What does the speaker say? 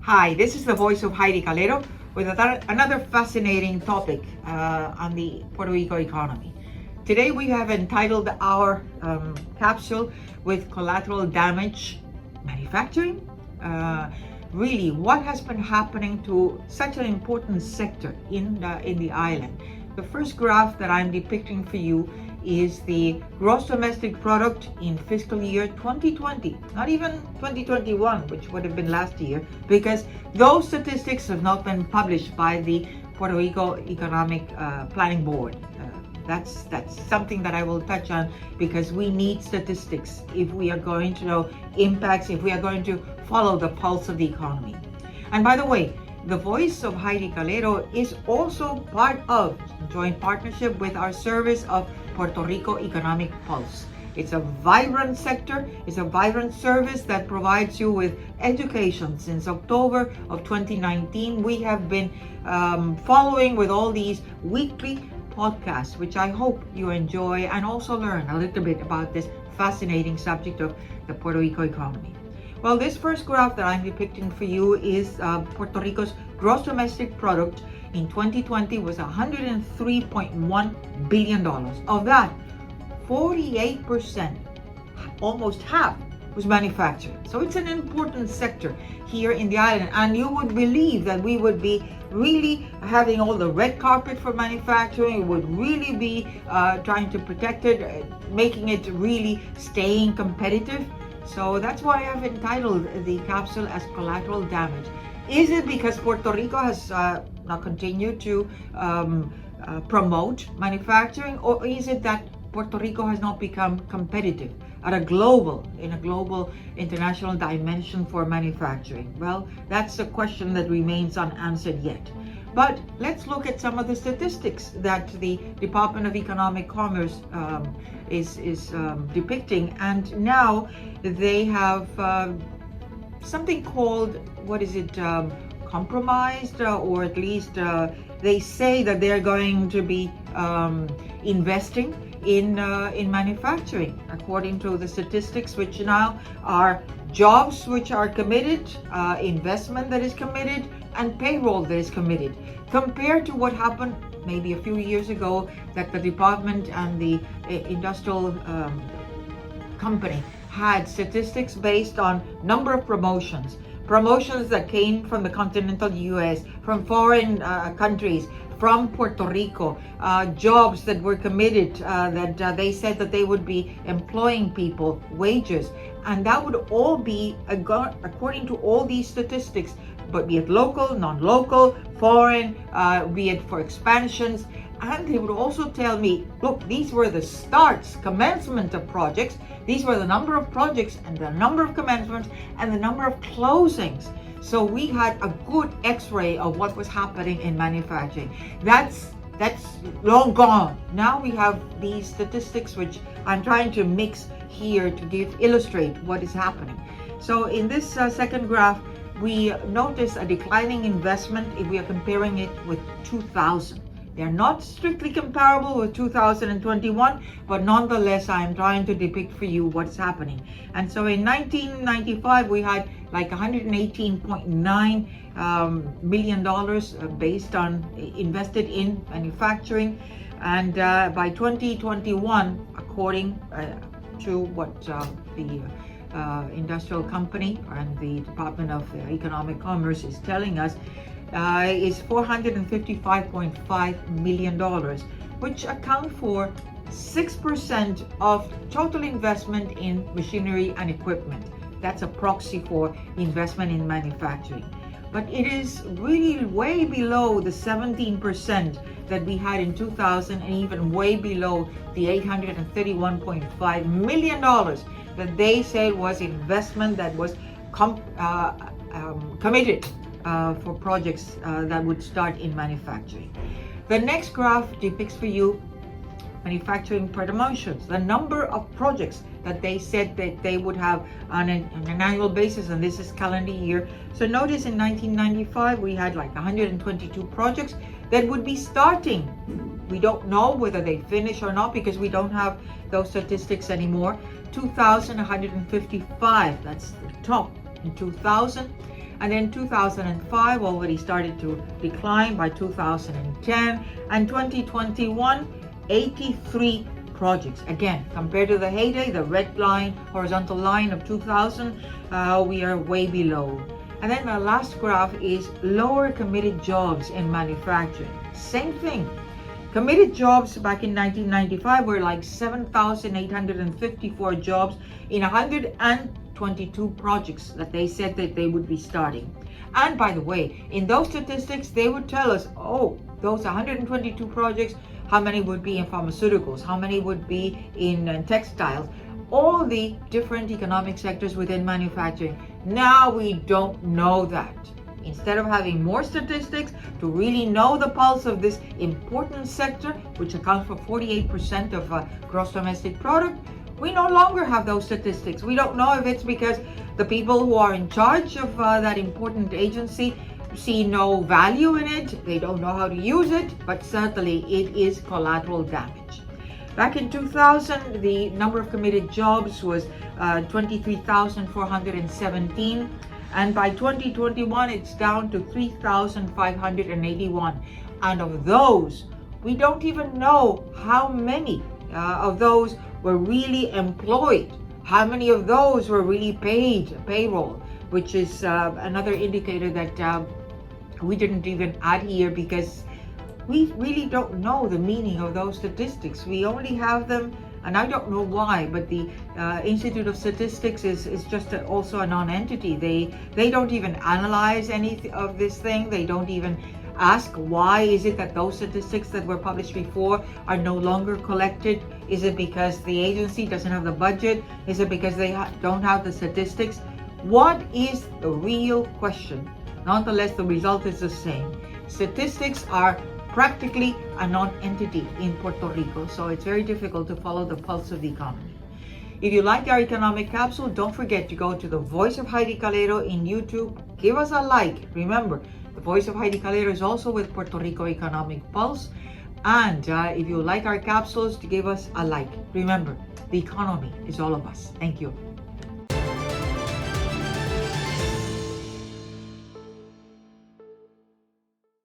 Hi, this is the voice of Heidie Calero with another fascinating topic on the Puerto Rico economy. Today we have entitled our capsule with collateral damage manufacturing. Really, what has been happening to such an important sector in the island? The first graph that I'm depicting for you is the gross domestic product in fiscal year 2020, not even 2021, which would have been last year, because those statistics have not been published by the Puerto Rico Economic Planning Board. That's something that I will touch on, because we need statistics if we are going to know impacts, if we are going to follow the pulse of the economy. And by the way, the voice of Heidie Calero is also part of joint partnership with our service of Puerto Rico Economic Pulse. It's a vibrant sector, it's a vibrant service that provides you with education. Since October of 2019, we have been following with all these weekly podcasts, which I hope you enjoy and also learn a little bit about this fascinating subject of the Puerto Rico economy. Well, this first graph that I'm depicting for you is Puerto Rico's gross domestic product in 2020 was $103.1 billion. Of that, 48%, almost half, was manufacturing. So it's an important sector here in the island. And you would believe that we would be really having all the red carpet for manufacturing. We would really be trying to protect it, making it really staying competitive. So that's why I've entitled the capsule as Collateral Damage. Is it because Puerto Rico has not continued to promote manufacturing, or is it that Puerto Rico has not become competitive at a global international dimension for manufacturing? Well, that's a question that remains unanswered yet. But let's look at some of the statistics that the Department of Economic Commerce is depicting. And now they have something called, compromised, or at least they say that they're going to be investing in manufacturing, according to the statistics, which now are jobs which are committed, investment that is committed, and payroll that is committed, compared to what happened maybe a few years ago, that the department and the industrial company had statistics based on number of promotions that came from the continental US, from foreign countries, from Puerto Rico, jobs that were committed, that they said that they would be employing people, wages, and that would all be according to all these statistics, but be it local, non-local, foreign, be it for expansions. And they would also tell me, look, these were the commencement of projects. These were the number of projects and the number of commencements and the number of closings. So we had a good x-ray of what was happening in manufacturing. That's long gone. Now we have these statistics, which I'm trying to mix here to illustrate what is happening. So in this second graph, we notice a declining investment if we are comparing it with 2000. They're not strictly comparable with 2021, but nonetheless, I'm trying to depict for you what's happening. And so in 1995, we had like $118.9 million based on invested in manufacturing. And by 2021, according to what the industrial company and the Department of Economic Commerce is telling us, is $455.5 million, which account for 6% of total investment in machinery and equipment. That's a proxy for investment in manufacturing. But it is really way below the 17% that we had in 2000, and even way below the $831.5 million that they said was investment that was committed for projects that would start in manufacturing. The next graph depicts for you manufacturing promotions, the number of projects that they said that they would have on an annual basis, and this is calendar year. So notice in 1995 we had like 122 projects that would be starting. We don't know whether they finish or not because we don't have those statistics anymore. 2,155, that's the top in 2000. And then 2005 already started to decline by 2010. And 2021, 83 projects. Again, compared to the heyday, the red line, horizontal line of 2000, we are way below. And then the last graph is lower committed jobs in manufacturing. Same thing. Committed jobs back in 1995 were like 7,854 jobs in 122 projects that they said that they would be starting. And by the way, in those statistics, they would tell us, oh, those 122 projects, how many would be in pharmaceuticals, how many would be in textiles, all the different economic sectors within manufacturing. Now we don't know that. Instead of having more statistics to really know the pulse of this important sector, which accounts for 48% of gross domestic product, we no longer have those statistics. We don't know if it's because the people who are in charge of that important agency see no value in it, they don't know how to use it, but certainly it is collateral damage. Back in 2000, the number of committed jobs was 23,417. And by 2021, it's down to 3,581. And of those, we don't even know how many of those were really employed. How many of those were really paid payroll, which is another indicator that we didn't even add here because we really don't know the meaning of those statistics. We only have them, and I don't know why, but the Institute of Statistics is just also a non-entity. They don't even analyze any of this thing. They don't even ask why is it that those statistics that were published before are no longer collected. Is it because the agency doesn't have the budget? Is it because they don't have the statistics? What is the real question? Nonetheless, the result is the same. Statistics are practically a non-entity in Puerto Rico, so it's very difficult to follow the pulse of the economy. If you like our economic capsule, don't forget to go to the Voice of Heidie Calero in YouTube. Give us a like. Remember, the Voice of Heidie Calero is also with Puerto Rico Economic Pulse. And if you like our capsules, to give us a like. Remember, the economy is all of us. Thank you.